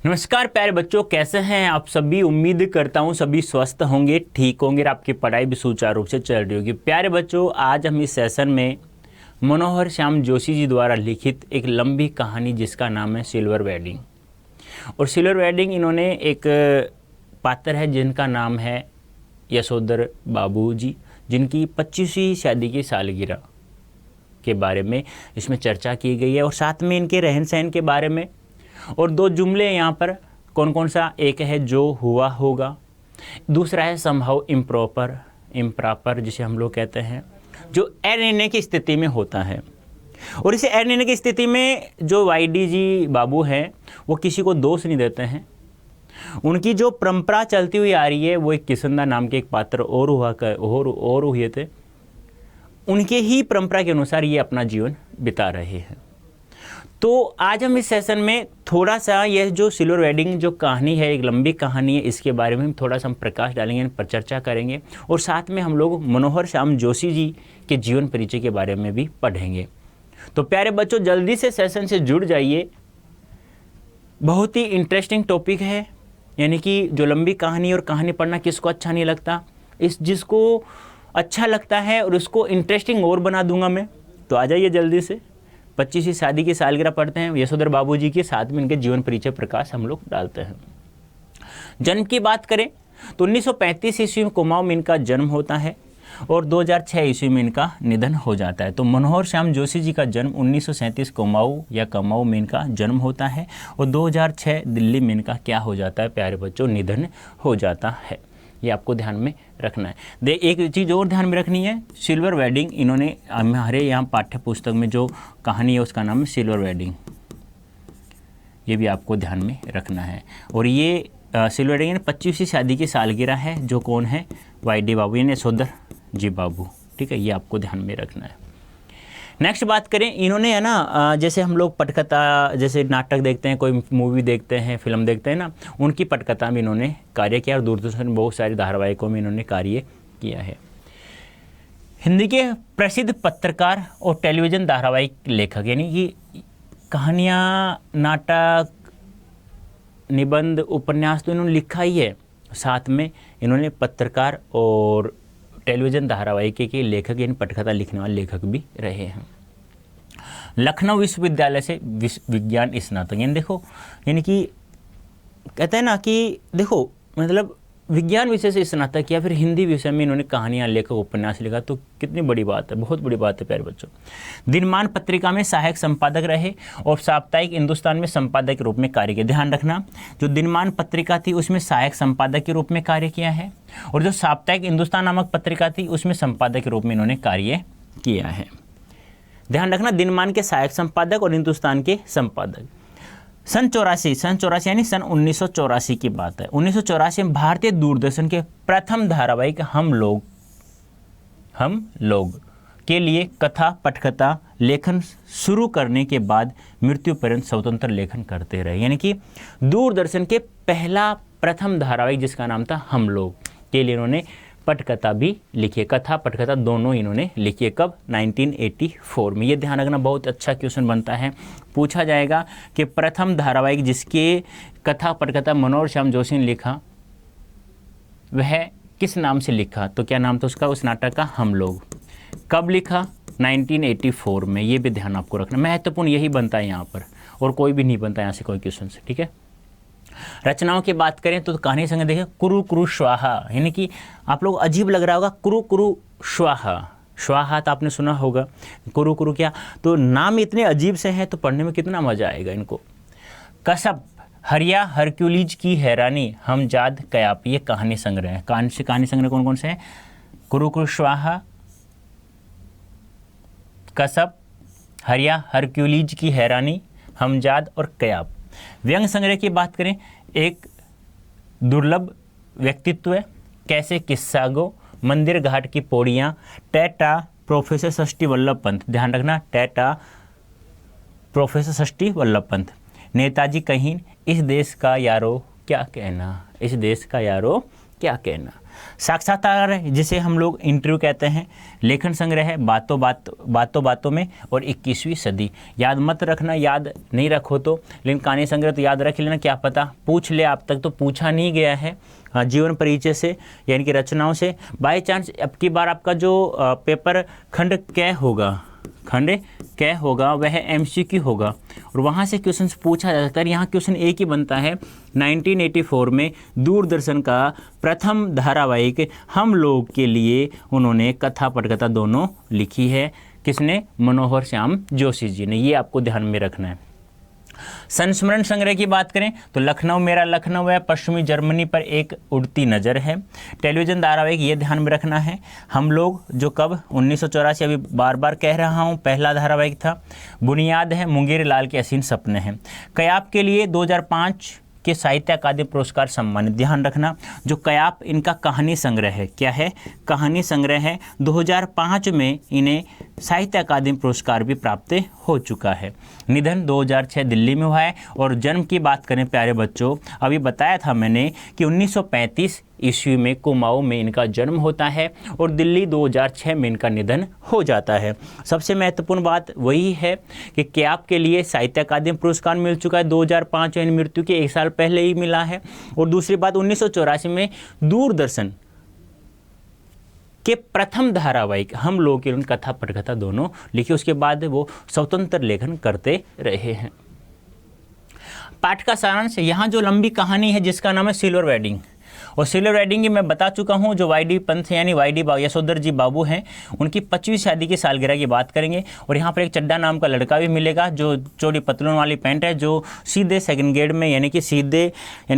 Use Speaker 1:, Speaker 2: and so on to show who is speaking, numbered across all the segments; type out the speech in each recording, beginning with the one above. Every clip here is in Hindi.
Speaker 1: नमस्कार प्यारे बच्चों, कैसे हैं आप सभी। उम्मीद करता हूं सभी स्वस्थ होंगे, ठीक होंगे और आपकी पढ़ाई भी सुचारू रूप से चल रही होगी। प्यारे बच्चों, आज हम इस सेशन में मनोहर श्याम जोशी जी द्वारा लिखित एक लंबी कहानी जिसका नाम है सिल्वर वेडिंग। और सिल्वर वेडिंग इन्होंने एक पात्र है जिनका नाम है यशोधर बाबू जी, जिनकी 25वीं शादी की सालगिरह के बारे में इसमें चर्चा की गई है और साथ में इनके रहन सहन के बारे में। और दो जुमले यहाँ पर कौन कौन सा, एक है जो हुआ होगा, दूसरा है संभव इम्प्रॉपर जिसे हम लोग कहते हैं, जो अनिर्णय की स्थिति में होता है। और इसे अनिर्णय की स्थिति में जो वाईडी जी बाबू हैं वो किसी को दोष नहीं देते हैं। उनकी जो परंपरा चलती हुई आ रही है वो एक किसनदा नाम के एक पात्र और हुए थे, उनके ही परंपरा के अनुसार ये अपना जीवन बिता रहे हैं। तो आज हम इस सेशन में थोड़ा सा यह जो सिल्वर वेडिंग जो कहानी है, एक लंबी कहानी है, इसके बारे में थोड़ा सा हम प्रकाश डालेंगे, इन पर चर्चा करेंगे और साथ में हम लोग मनोहर श्याम जोशी जी के जीवन परिचय के बारे में भी पढ़ेंगे। तो प्यारे बच्चों, जल्दी से सेशन से जुड़ जाइए। बहुत ही इंटरेस्टिंग टॉपिक है, यानी कि जो लंबी कहानी, और कहानी पढ़ना किसको अच्छा नहीं लगता, जिसको अच्छा लगता है और उसको इंटरेस्टिंग और बना दूंगा मैं। तो आ जाइए जल्दी से। 25वीं शादी की सालगिरह पढ़ते हैं यशोधर बाबू जी के, साथ में इनके जीवन परिचय प्रकाश हम लोग डालते हैं। जन्म की बात करें तो 1935 ईस्वी में कुमाऊं में इनका जन्म होता है और 2006 ईस्वी में इनका निधन हो जाता है। तो मनोहर श्याम जोशी जी का जन्म 1937 कुमाऊं में इनका जन्म होता है और 2006 दिल्ली में इनका क्या हो जाता है प्यारे बच्चों, निधन हो जाता है। ये आपको ध्यान में रखना है। एक चीज़ और ध्यान में रखनी है, सिल्वर वेडिंग इन्होंने हमारे यहाँ पाठ्य पुस्तक में जो कहानी है उसका नाम है सिल्वर वेडिंग, ये भी आपको ध्यान में रखना है। और ये सिल्वर वेडिंग 25वीं शादी की सालगिरह है, जो कौन है, वाईडी बाबू यानी यशोधर जी बाबू, ठीक है, ये आपको ध्यान में रखना है। नेक्स्ट बात करें, इन्होंने है ना, जैसे हम लोग पटकथा, जैसे नाटक देखते हैं, कोई मूवी देखते हैं, फिल्म देखते हैं ना, उनकी पटकथा में इन्होंने कार्य किया और दूरदर्शन में बहुत सारी धारावाहिकों में इन्होंने कार्य किया है। हिंदी के प्रसिद्ध पत्रकार और टेलीविज़न धारावाहिक लेखक, यानी कि कहानियाँ, नाटक, निबंध, उपन्यास तो इन्होंने लिखा ही है, साथ में इन्होंने पत्रकार और टेलीविज़न धारावाहिक के लेखक यानी पटकथा लिखने वाले लेखक भी रहे हैं। लखनऊ विश्वविद्यालय से विज्ञान स्नातक, यानी देखो, यानी कि कहते हैं ना कि देखो, मतलब विज्ञान विषय से स्नातक किया, फिर हिंदी विषय में इन्होंने कहानियाँ, लेखक, उपन्यास लिखा, तो कितनी बड़ी बात है, बहुत बड़ी बात है प्यारे बच्चों। दिनमान पत्रिका में सहायक संपादक रहे और साप्ताहिक हिंदुस्तान में संपादक के रूप में कार्य किया। ध्यान रखना, जो दिनमान पत्रिका थी उसमें सहायक संपादक के रूप में कार्य किया है और जो साप्ताहिक हिंदुस्तान नामक पत्रिका थी उसमें संपादक के रूप में इन्होंने कार्य किया है। ध्यान रखना, दिनमान के सहायक संपादक और हिंदुस्तान के संपादक। सन 84 यानी सन 1984 की बात है। 1984 में भारतीय दूरदर्शन के प्रथम धारावाहिक हम लोग के लिए कथा पटकथा लेखन शुरू करने के बाद मृत्यु पर्यंत स्वतंत्र लेखन करते रहे। यानी कि दूरदर्शन के पहला प्रथम धारावाहिक जिसका नाम था हम लोग के लिए इन्होंने पटकथा भी लिखी है, कथा पटकथा दोनों इन्होंने लिखी है। कब? 1984 में। ये ध्यान रखना, बहुत अच्छा क्वेश्चन बनता है, पूछा जाएगा कि प्रथम धारावाहिक जिसके कथा पटकथा मनोहर श्याम जोशी ने लिखा वह किस नाम से लिखा, तो क्या नाम था उसका, उस नाटक का हम लोग। कब लिखा? 1984 में। ये भी ध्यान आपको रखना, महत्वपूर्ण यही बनता है यहाँ पर, और कोई भी नहीं बनता यहाँ से कोई क्वेश्चन से, ठीक है। रचनाओं की बात करें तो कहानी संग देखें, कुरु कुरु स्वाहा, यानी कि आप लोग अजीब लग रहा होगा, कुरु कुरु स्वाहा, स्वाहा तो आपने सुना होगा, कुरु कुरु क्या, तो नाम इतने अजीब से हैं तो पढ़ने में कितना मजा आएगा इनको। कसब, हरिया हरक्यूलीज की हैरानी, हम जाद कयाप, ये कहानी संग्रह है। कहानी संग्रह कौन कौन से हैं? कुरु कुरु स्वाहा, कसब, हरिया हरक्यूलीज की हैरानी, हमजाद और कयाप। व्यंग संग्रह की बात करें, एक दुर्लभ व्यक्तित्व, कैसे किस्सा गो, मंदिर घाट की पौड़ियाँ, टैटा प्रोफेसर षष्ठी वल्लभ पंत। ध्यान रखना, टैटा प्रोफेसर षष्ठी वल्लभ पंत। नेताजी कहीं, इस देश का यारो क्या कहना, इस देश का यारो क्या कहना। साक्षात्कार जिसे हम लोग इंटरव्यू कहते हैं, लेखन संग्रह है बातों बातों में, और 21वीं सदी। याद मत रखना, याद नहीं रखो तो, लेकिन कहानी संग्रह तो याद रख लेना, क्या पता पूछ ले, अब तक तो पूछा नहीं गया है। जीवन परिचय से यानी कि रचनाओं से बाय चांस अब की बार आपका जो पेपर खंड कै होगा वह MCQ होगा, और वहाँ से क्वेश्चन पूछा जा सकता है। यहाँ क्वेश्चन एक ही बनता है। 1984 में दूरदर्शन का प्रथम धारावाहिक हम लोग के लिए उन्होंने कथा पटकथा दोनों लिखी है। किसने? मनोहर श्याम जोशी जी ने। ये आपको ध्यान में रखना है। संस्मरण संग्रह की बात करें तो लखनऊ मेरा लखनऊ है, पश्चिमी जर्मनी पर एक उड़ती नज़र है। टेलीविज़न धारावाहिक ये ध्यान में रखना है, हम लोग, जो कब 1984, अभी बार बार कह रहा हूँ, पहला धारावाहिक था। बुनियाद है, मुंगेरी लाल के हसीन सपने हैं। कयाप के लिए 2005 के साहित्य अकादमी पुरस्कार सम्मानित। ध्यान रखना, जो कयाप इनका कहानी संग्रह है, क्या है? कहानी संग्रह है। 2005 में इन्हें साहित्य अकादमी पुरस्कार भी प्राप्त हो चुका है। निधन 2006 दिल्ली में हुआ है। और जन्म की बात करें प्यारे बच्चों, अभी बताया था मैंने कि 1935 ईस्वी में कुमाऊं में इनका जन्म होता है और दिल्ली 2006 में इनका निधन हो जाता है। सबसे महत्वपूर्ण बात वही है कि कयाप के लिए साहित्य अकादमी पुरस्कार मिल चुका है 2005 में, मृत्यु के 1 साल पहले ही मिला है। और दूसरी बात, 1984 में दूरदर्शन के प्रथम धारावाहिक हम लोग के उन कथा पटकथा दोनों लिखी। उसके बाद वो स्वतंत्र लेखन करते रहे हैं। पाठ का सारांश, यहाँ जो लंबी कहानी है जिसका नाम है सिल्वर वेडिंग, और सिल्वर वेडिंग की मैं बता चुका हूँ। जो YD पंथ यानी YD यशोधर जी बाबू हैं, उनकी 25वीं शादी की सालगिरह की बात करेंगे। और यहाँ पर एक चड्डा नाम का लड़का भी मिलेगा जो चौड़ी पतलून वाली पैंट है, जो सीधे सेकंड ग्रेड में यानी कि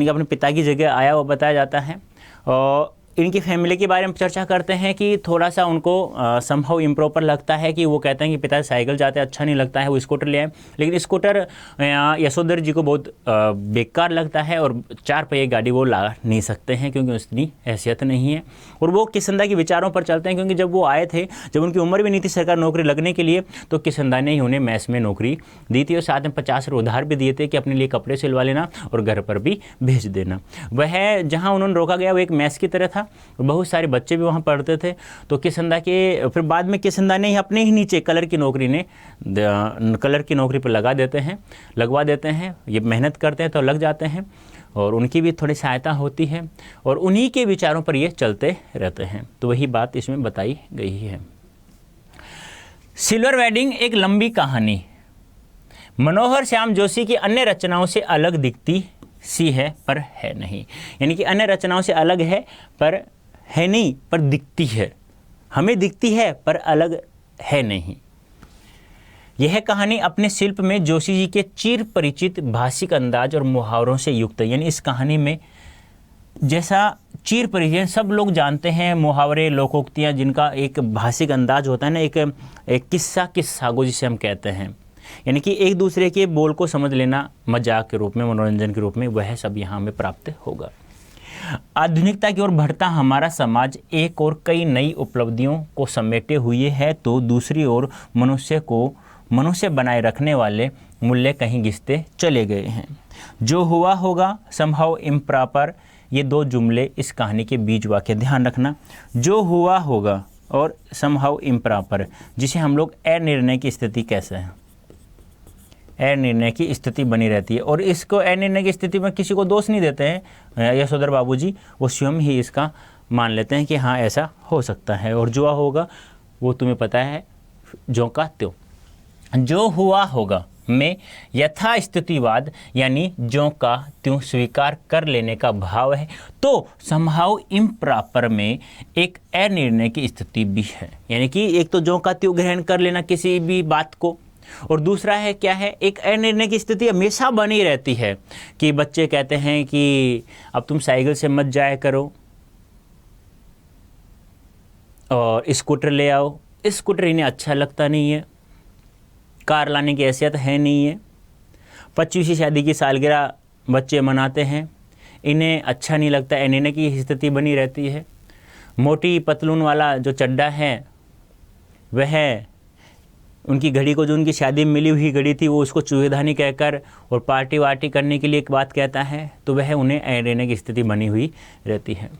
Speaker 1: अपने पिता की जगह आया हुआ बताया जाता है। और इनकी फैमिली के बारे में चर्चा करते हैं कि थोड़ा सा उनको संभव इम्प्रॉपर लगता है, कि वो कहते हैं कि पिताजी साइकिल जाते अच्छा नहीं लगता है, वो स्कूटर ले आए। लेकिन स्कूटर यशोधर जी को बहुत बेकार लगता है और 4 पहिए गाड़ी वो ला नहीं सकते हैं क्योंकि उतनी हैसियत नहीं है। और वो किसनदा के विचारों पर चलते हैं, क्योंकि जब वो आए थे, जब उनकी उम्र भी नहीं थी सरकारी नौकरी लगने के लिए, तो किसनदा ने ही उन्हें मैस में नौकरी दी थी और साथ में 50 रुपये उधार भी दिए थे कि अपने लिए कपड़े सिलवा लेना और घर पर भी भेज देना। वह जहाँ उन्होंने रोका गया वो एक मैस की तरह था, बहुत सारे बच्चे भी वहाँ पढ़ते थे। तो किसनदा के फिर बाद में किसनदा ने अपने ही नीचे कलर की नौकरी पर लगवा देते हैं। ये मेहनत करते हैं तो लग जाते हैं और उनकी भी थोड़ी सहायता होती है और उन्हीं के विचारों पर ये चलते रहते हैं। तो वही बात इसमें बताई गई है। सिल्वर वेडिंग एक लंबी कहानी मनोहर श्याम जोशी की अन्य रचनाओं से अलग दिखती सी है पर है नहीं, यानी कि अन्य रचनाओं से अलग है पर है नहीं, पर दिखती है। हमें दिखती है पर अलग है नहीं। यह कहानी अपने शिल्प में जोशी जी के चिर परिचित भाषिक अंदाज और मुहावरों से युक्त है। यानी इस कहानी में जैसा चिर परिचित सब लोग जानते हैं, मुहावरे, लोकोक्तियाँ, जिनका एक भाषिक अंदाज होता है ना, एक किस्सा गो जिसे हम कहते हैं, यानी कि एक दूसरे के बोल को समझ लेना मजाक के रूप में, मनोरंजन के रूप में, वह सब यहाँ हमें प्राप्त होगा। आधुनिकता की ओर बढ़ता हमारा समाज एक और कई नई उपलब्धियों को समेटे हुए है, तो दूसरी ओर मनुष्य बनाए रखने वाले मूल्य कहीं घिसते चले गए हैं। जो हुआ होगा, समहाउ इम्प्रॉपर, ये 2 जुमले इस कहानी के बीच वाक्य। ध्यान रखना, जो हुआ होगा और समहाउ इम्प्रॉपर, जिसे हम लोग अनिर्णय की स्थिति कैसे हैं, अनिर्णय की स्थिति बनी रहती है। और इसको अनिर्णय की स्थिति में किसी को दोष नहीं देते हैं यशोधर बाबूजी, वो स्वयं ही इसका मान लेते हैं कि हाँ ऐसा हो सकता है। और जो होगा वो तुम्हें पता है, जो का त्यों। जो हुआ होगा में यथा स्थितिवाद यानी जो का त्यों स्वीकार कर लेने का भाव है, तो समहाउ इम्प्रॉपर में एक अनिर्णय की स्थिति भी है। यानी कि एक तो जो का त्यों ग्रहण कर लेना किसी भी बात को, और दूसरा है क्या है, एक अनिर्णय की स्थिति हमेशा बनी रहती है कि बच्चे कहते हैं कि अब तुम साइकिल से मत जाया करो और स्कूटर ले आओ। स्कूटर इन्हें अच्छा लगता नहीं है, कार लाने की हैसियत है नहीं है। 25वीं शादी की सालगिरह बच्चे मनाते हैं, इन्हें अच्छा नहीं लगता, अनिर्णय की स्थिति बनी रहती है। मोटी पतलून वाला जो चड्डा है वह उनकी घड़ी को, जो उनकी शादी में मिली हुई घड़ी थी, वो उसको चूहेदानी कहकर और पार्टी वार्टी करने के लिए एक बात कहता है, तो वह उन्हें अनिर्णय की स्थिति बनी हुई रहती है।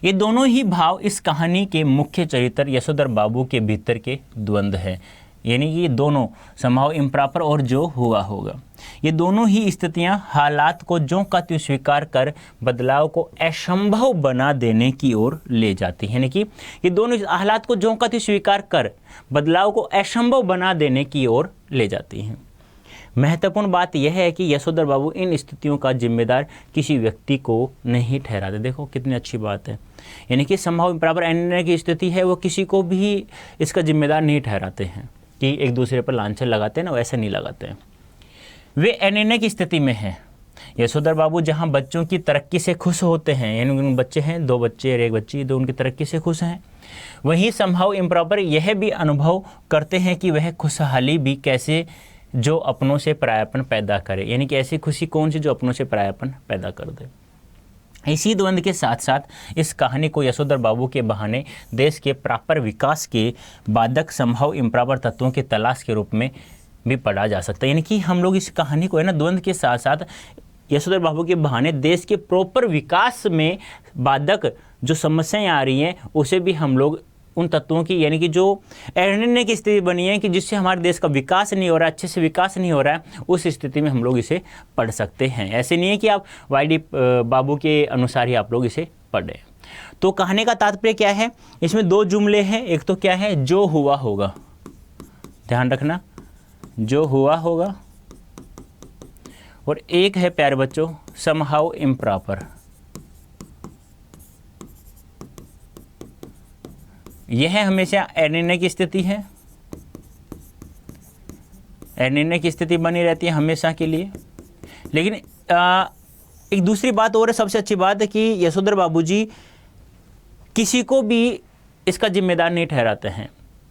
Speaker 1: ये दोनों ही भाव इस कहानी के मुख्य चरित्र यशोधर बाबू के भीतर के द्वंद्व है, यानी कि ये दोनों संभव इम्प्रॉपर और जो हुआ होगा, ये दोनों ही स्थितियां हालात को ज्यों का त्यों स्वीकार कर बदलाव को असंभव बना देने की ओर ले जाती है। यानी कि ये दोनों हालात को ज्यों का त्यों स्वीकार कर बदलाव को असंभव बना देने की ओर ले जाती हैं। महत्वपूर्ण बात यह है कि यशोधर बाबू इन स्थितियों का जिम्मेदार किसी व्यक्ति को नहीं ठहराते। देखो कितनी अच्छी बात है, यानी कि संभव इम्प्रॉपर एनिने की स्थिति है, वो किसी को भी इसका जिम्मेदार नहीं ठहराते हैं कि एक दूसरे पर लांछन लगाते हैं ना, वैसे नहीं लगाते हैं। वे एनिने की स्थिति में हैं। यशोधर बाबू जहां बच्चों की तरक्की से खुश होते हैं, यानी उनके बच्चे हैं, 2 बच्चे और 1 बच्ची, तो उनकी तरक्की से खुश हैं, वहीं संभव इम्प्रॉपर यह भी अनुभव करते हैं कि वह खुशहाली भी कैसे जो अपनों से परायापन पैदा करे, यानी कि ऐसी खुशी कौन सी जो अपनों से परायापन पैदा कर दे। इसी द्वंद्व के साथ साथ इस कहानी को यशोधर बाबू के बहाने देश के प्रॉपर विकास के बाधक संभव इम्प्रॉपर तत्वों की तलाश के रूप में भी पढ़ा जा सकता है। यानी कि हम लोग इस कहानी को है ना द्वंद्व के साथ साथ यशोधर बाबू के बहाने देश के प्रॉपर विकास में बाधक जो समस्याएं आ रही हैं उसे भी हम लोग उन तत्वों की, यानी कि जो एनिने की स्थिति बनी है कि जिससे हमारे देश का विकास नहीं हो रहा है, अच्छे से विकास नहीं हो रहा है, उस स्थिति में हम लोग इसे पढ़ सकते हैं। ऐसे नहीं है कि आप वाई.डी. बाबू के अनुसार ही आप लोग इसे पढ़ें। तो कहानी का तात्पर्य क्या है, इसमें 2 जुमले हैं। एक तो क्या है, जो हुआ होगा, ध्यान रखना, जो हुआ होगा, और एक है प्यारे बच्चों समहाउ इम्प्रॉपर। यह हमेशा एनिने की स्थिति है, एनिने की स्थिति बनी रहती है हमेशा के लिए। लेकिन एक दूसरी बात और है, सबसे अच्छी बात है कि यशोधर बाबू जी किसी को भी इसका जिम्मेदार नहीं ठहराते हैं।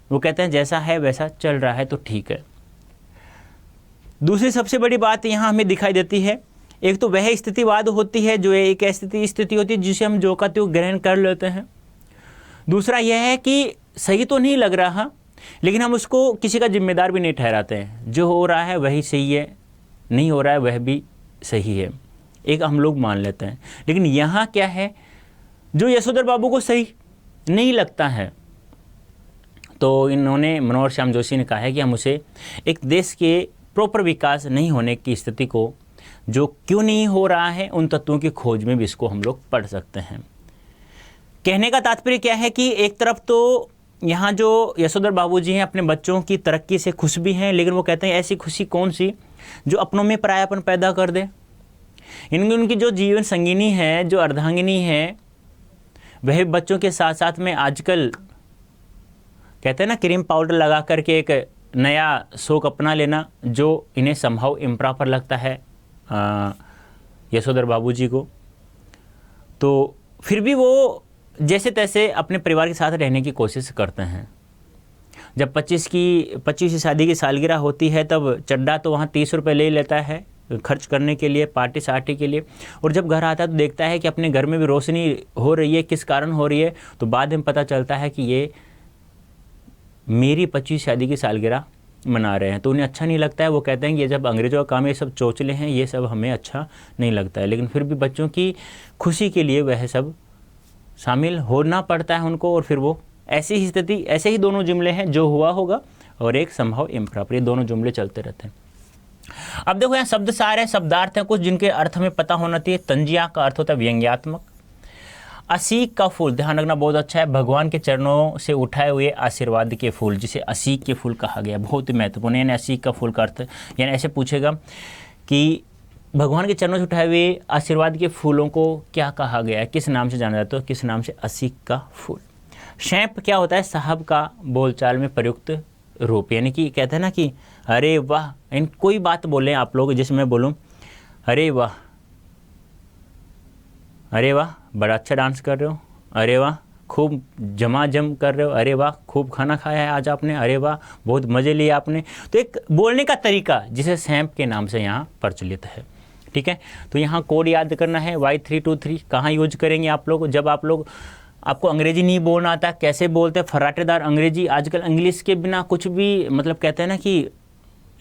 Speaker 1: वो कहते हैं जैसा है वैसा चल रहा है तो ठीक है। दूसरी सबसे बड़ी बात यहाँ हमें दिखाई देती है, एक तो वह स्थितिवाद होती है जो एक स्थिति होती है जिसे हम जो का त्यों ग्रहण कर लेते हैं। दूसरा यह है कि सही तो नहीं लग रहा, लेकिन हम उसको किसी का जिम्मेदार भी नहीं ठहराते हैं। जो हो रहा है वही सही है, नहीं हो रहा है वह भी सही है, एक हम लोग मान लेते हैं। लेकिन यहाँ क्या है, जो यशोधर बाबू को सही नहीं लगता है, तो इन्होंने मनोहर श्याम जोशी ने कहा है कि हम उसे एक देश के प्रॉपर विकास नहीं होने की स्थिति को जो क्यों नहीं हो रहा है उन तत्वों की खोज में भी इसको हम लोग पढ़ सकते हैं। कहने का तात्पर्य क्या है कि एक तरफ तो यहाँ जो यशोधर बाबू जी हैं अपने बच्चों की तरक्की से खुश भी हैं, लेकिन वो कहते हैं ऐसी खुशी कौन सी जो अपनों में परायापन पैदा कर दे। इनकी उनकी जो जीवन संगिनी है, जो अर्धांगिनी है, वह बच्चों के साथ साथ में आजकल कहते हैं ना क्रीम पाउडर लगा करके एक नया शौक अपना लेना, जो इन्हें संभव इम्प्रॉपर लगता है यशोधर बाबू जी को। तो फिर भी वो जैसे तैसे अपने परिवार के साथ रहने की कोशिश करते हैं। जब 25 शादी की सालगिरह होती है तब चड्डा तो वहाँ 30 रुपये ले लेता है खर्च करने के लिए, पार्टी सार्टी के लिए, और जब घर आता है तो देखता है कि अपने घर में भी रोशनी हो रही है, किस कारण हो रही है, तो बाद में पता चलता है कि ये मेरी 25 शादी की सालगिरह मना रहे हैं। तो उन्हें अच्छा नहीं लगता है। वो कहते हैं कि ये जब अंग्रेज़ों का काम ये सब चोचले हैं, ये सब हमें अच्छा नहीं लगता है। लेकिन फिर भी बच्चों की खुशी के लिए वह सब शामिल होना पड़ता है उनको, और फिर वो ऐसी ही स्थिति, ऐसे ही दोनों जुमले हैं, जो हुआ होगा और एक संभव इम्प्रॉपर, ये दोनों जुमले चलते रहते हैं। अब देखो यहाँ शब्द सार है, शब्दार्थ हैं कुछ जिनके अर्थ हमें पता होना चाहिए। तंजिया का अर्थ होता है व्यंग्यात्मक। असीक का फूल, ध्यान रखना बहुत अच्छा है, भगवान के चरणों से उठाए हुए आशीर्वाद के फूल, जिसे असीक के फूल कहा गया, बहुत ही महत्वपूर्ण। यानी असीक का फूल का अर्थ, यानी ऐसे पूछेगा कि भगवान के चरणों से उठाए हुए आशीर्वाद के फूलों को क्या कहा गया है, किस नाम से जाना जाता है, तो किस नाम से, असीक का फूल। शैप क्या होता है, साहब का बोलचाल में प्रयुक्त रूप, यानी कि कहते हैं ना कि अरे वाह, इन कोई बात बोलें आप लोग, जिसमें मैं बोलूँ अरे वाह, अरे वाह बड़ा अच्छा डांस कर रहे हो, अरे वाह खूब जमाजम कर रहे हो, अरे वाह खूब खाना खाया है आज आपने, अरे वाह बहुत मज़े लिए आपने। तो एक बोलने का तरीका जिसे सैंप के नाम से यहाँ प्रचलित है। ठीक है, तो यहाँ कोड याद करना है Y323। कहाँ यूज करेंगे आप लोग, जब आपको अंग्रेजी नहीं बोलना आता, कैसे बोलते हैं फर्राटेदार अंग्रेजी। आजकल इंग्लिश के बिना कुछ भी, मतलब कहते हैं ना कि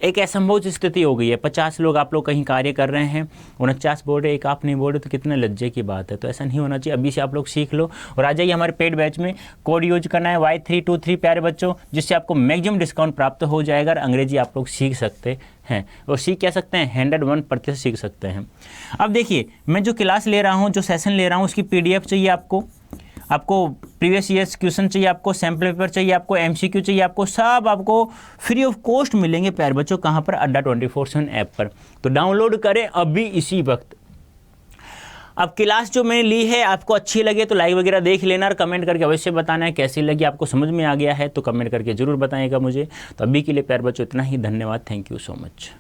Speaker 1: एक असंभव स्थिति हो गई है, 50 लोग आप लोग कहीं कार्य कर रहे हैं, 49 बोर्ड है, एक आप नहीं बोर्ड है, तो कितने लज्जे की बात है। तो ऐसा नहीं होना चाहिए, अभी से आप लोग सीख लो और आ जाइए हमारे पेड बैच में। कोड यूज करना है Y323 प्यारे बच्चों, जिससे आपको मैक्सिमम डिस्काउंट प्राप्त हो जाएगा और अंग्रेजी आप लोग सीख सकते हैं और सीख क्या सकते हैं, 101% सीख सकते हैं। अब देखिए मैं जो क्लास ले रहा हूँ, जो सेशन ले रहा हूँ, उसकी PDF चाहिए आपको प्रीवियस ईयर्स क्वेश्चन चाहिए, आपको सैम्पल पेपर चाहिए, आपको MCQ चाहिए, आपको सब आपको फ्री ऑफ कॉस्ट मिलेंगे प्यारे बच्चों। कहाँ पर, अड्डा 24/7 ऐप पर। तो डाउनलोड करें अभी इसी वक्त। अब क्लास जो मैंने ली है आपको अच्छी लगे तो लाइक वगैरह देख लेना और कमेंट करके अवश्य बताना है कैसी लगी, आपको समझ में आ गया है तो कमेंट करके ज़रूर बताइएगा मुझे। तो अभी के लिए प्यारे बच्चों इतना ही, धन्यवाद, थैंक यू सो मच।